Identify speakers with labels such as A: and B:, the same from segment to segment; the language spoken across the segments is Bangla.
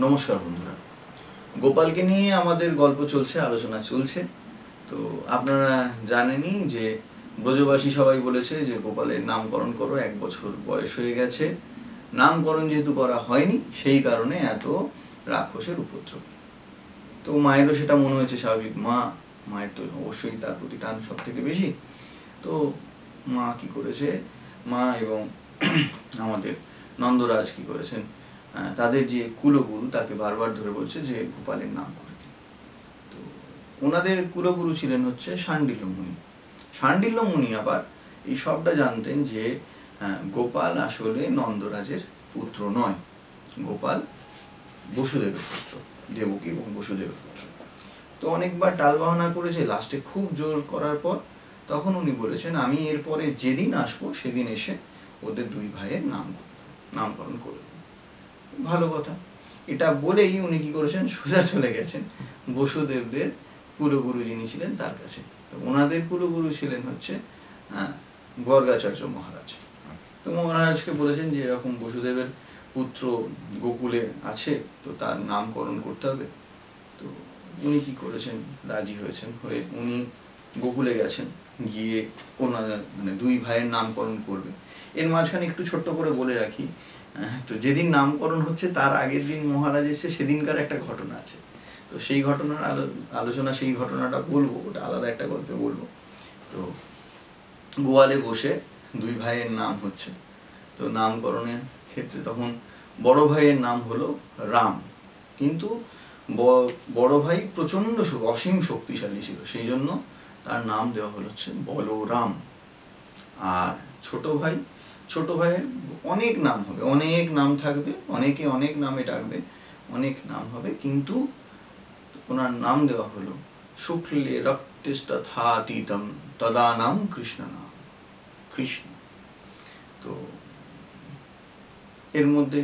A: নমস্কার বন্ধুরা, গোপালকে নিয়ে আমাদের গল্প চলছে, আলোচনা চলছে। তো আপনারা জানেনই যে ব্রজবাসী সবাই বলেছে যে গোপালের নামকরণ করো, 1 বছর বয়স হয়ে গেছে, নামকরণ যেহেতু করা হয়নি সেই কারণে এত রাক্ষসের উপদ্রব। তো মায়েরও সেটা মনে হয়েছে স্বাভাবিক, মায়ের তো অবশ্যই তার প্রতি টান সব থেকে বেশি। তো মা কি করেছে, মা এবং আমাদের নন্দরাজ কি করেছেন, তাদের যে কুলগুরু তাকে বারবার ধরে বলছে যে গোপালের নাম করে দিন। তো ওনাদের কুলগুরু ছিলেন হচ্ছে শাণ্ডিল্য মুনি। শাণ্ডিল্য মুনি আবার এই সবটা জানতেন যে গোপাল আসলে নন্দরাজের পুত্র নয়, গোপাল বসুদেবের পুত্র, দেবকী এবং বসুদেবের পুত্র। তো অনেকবার টালবাহানা করেছে, লাস্টে খুব জোর করার পর তখন উনি বলেছেন আমি এরপরে যেদিন আসবো সেদিন এসে ওদের 2 ভাইয়ের নামকরণ করে দেব। ভালো কথা, এটা বলেই উনি কি করেছেন, সোজা চলে গেছেন বসুদেবদের কুলগুরু যিনি ছিলেন তার কাছে। তো ওনাদের কুলগুরু ছিলেন হচ্ছে গর্গাচার্য মহারাজ। তো মহারাজকে বলেছেন যে এরকম বসুদেবের পুত্র গোকুলে আছে, তো তার নামকরণ করতে হবে। তো উনি কি করেছেন, রাজি হয়েছেন, হয়ে উনি গোকুলে গেছেন, গিয়ে ওনার 2 ভাইয়ের নামকরণ করবে। এর মাঝখানে একটু ছোট্ট করে বলে রাখি, তো যেদিন নামকরণ হচ্ছে তার আগের দিন মহারাজ এসে সেদিনকার একটা ঘটনা আছে। তো সেই ঘটনার আলোচনা, সেই ঘটনাটা বলবো, ওটা আলাদা একটা গল্পে বলবো। তো গোয়ালে বসে 2 ভাইয়ের নাম হচ্ছে। তো নামকরণের ক্ষেত্রে তখন বড় ভাইয়ের নাম হলো রাম, কিন্তু বড় ভাই প্রচণ্ড অসীম শক্তিশালী ছিল, সেই জন্য তার নাম দেওয়া হলো হচ্ছে বলরাম। আর ছোট ভাইয়ের অনেক নাম হবে, অনেক নাম থাকবে, অনেকে অনেক নামে ডাকবে, অনেক নাম হবে, কিন্তু ওনার নাম দেওয়া হলো শুক্লে রক্তস্তথাতীতম তদা নাম কৃষ্ণ নাম, কৃষ্ণ। তো এর মধ্যে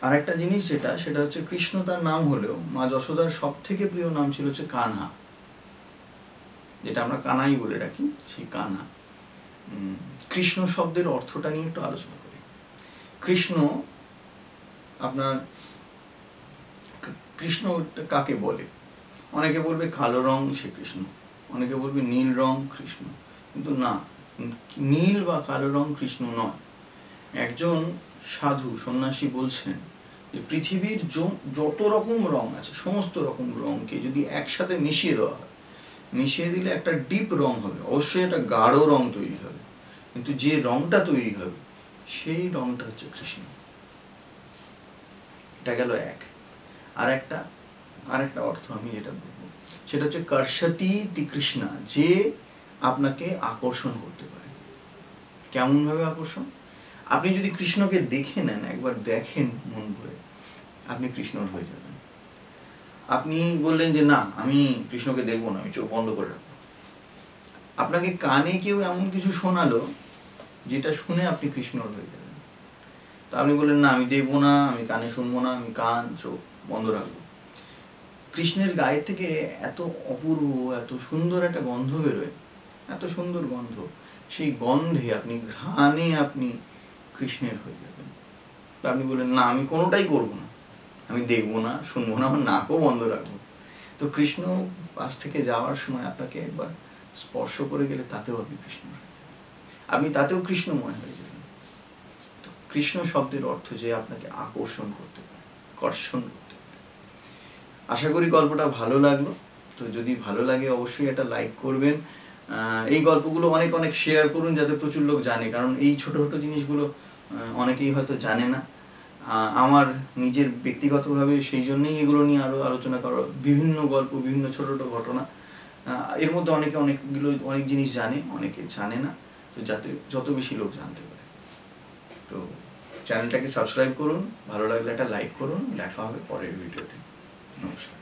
A: আরেকটা জিনিস সেটা হচ্ছে কৃষ্ণ তার নাম হলেও মা যশোদার সব থেকে প্রিয় নাম ছিল হচ্ছে কানহা, যেটা আমরা কানাই বলে রাখি, সেই কানহা। কৃষ্ণ শব্দের অর্থটা নিয়ে একটু আলোচনা করি। কৃষ্ণ কাকে বলে? অনেকে বলবে কালো রং সে কৃষ্ণ, অনেকে বলবে নীল রং কৃষ্ণ, কিন্তু না, নীল বা কালো রং কৃষ্ণ নয়। একজন সাধু সন্ন্যাসী বলছেন যে পৃথিবীর যত রকম রং আছে, সমস্ত রকম রংকে যদি একসাথে মিশিয়ে দেওয়া হয়, মিশিয়ে দিলে একটা ডিপ রং হবে, অবশ্যই একটা গাঢ় রং তৈরি হবে, কিন্তু যে রংটা তৈরি হবে সেই রংটা হচ্ছে কৃষ্ণ। এটা গেল এক। আরেকটা অর্থ আমি যেটা বলবো সেটা হচ্ছে কর্ষতি কৃষ্ণা, যে আপনাকে আকর্ষণ করতে পারে। কেমন ভাবে আকর্ষণ? আপনি যদি কৃষ্ণকে দেখে নেন, একবার দেখেন মন ভরে, আপনি কৃষ্ণর হয়ে যাবেন। আপনি বললেন যে না, আমি কৃষ্ণকে দেখবো না, আমি চোখ বন্ধ করে রাখবো। আপনাকে কানে কেউ এমন কিছু শোনালো যেটা শুনে আপনি কৃষ্ণর হয়ে যাবেন। তা আপনি বললেন না, আমি দেখবো না, আমি কানে শুনবো না, আমি কান চোখ বন্ধ রাখবো। কৃষ্ণের গায়ে থেকে এত অপূর্ব, এত সুন্দর একটা গন্ধ বেরোয়, এত সুন্দর গন্ধ, সেই গন্ধে আপনি ঘ্রাণে আপনি কৃষ্ণের হয়ে যাবেন। তা আপনি বললেন না, আমি কোনোটাই করবো না, আমি দেখবো না, শুনবো না, আমার নাকও বন্ধ রাখবো। তো কৃষ্ণ পাশ থেকে যাওয়ার সময় আপনাকে একবার স্পর্শ করে গেলে তাতেও আপনি কৃষ্ণ হয়ে যাবেন, আপনি তাতেও কৃষ্ণময় হয়ে যাবেন। তো কৃষ্ণ শব্দের অর্থ যে আপনাকে আকর্ষণ করতে পারে, কর্ষণ করতে পারে। আশা করি গল্পটা ভালো লাগলো। তো যদি ভালো লাগে অবশ্যই একটা লাইক করবেন, এই গল্পগুলো অনেক শেয়ার করুন যাতে প্রচুর লোক জানে, কারণ এই ছোট ছোট জিনিসগুলো অনেকেই হয়তো জানে না। আমার নিজের ব্যক্তিগতভাবে সেই জন্যই এগুলো নিয়ে আরও আলোচনা করা, বিভিন্ন গল্প, বিভিন্ন ছোট ছোট ঘটনা, এর মধ্যে অনেক জিনিস জানে, অনেকে জানে না, তো যাতে যত বেশি লোক জানতে পারে। তো চ্যানেলটাকে সাবস্ক্রাইব করুন, ভালো লাগলে একটা লাইক করুন। দেখা হবে পরের ভিডিওতে। নমস্কার।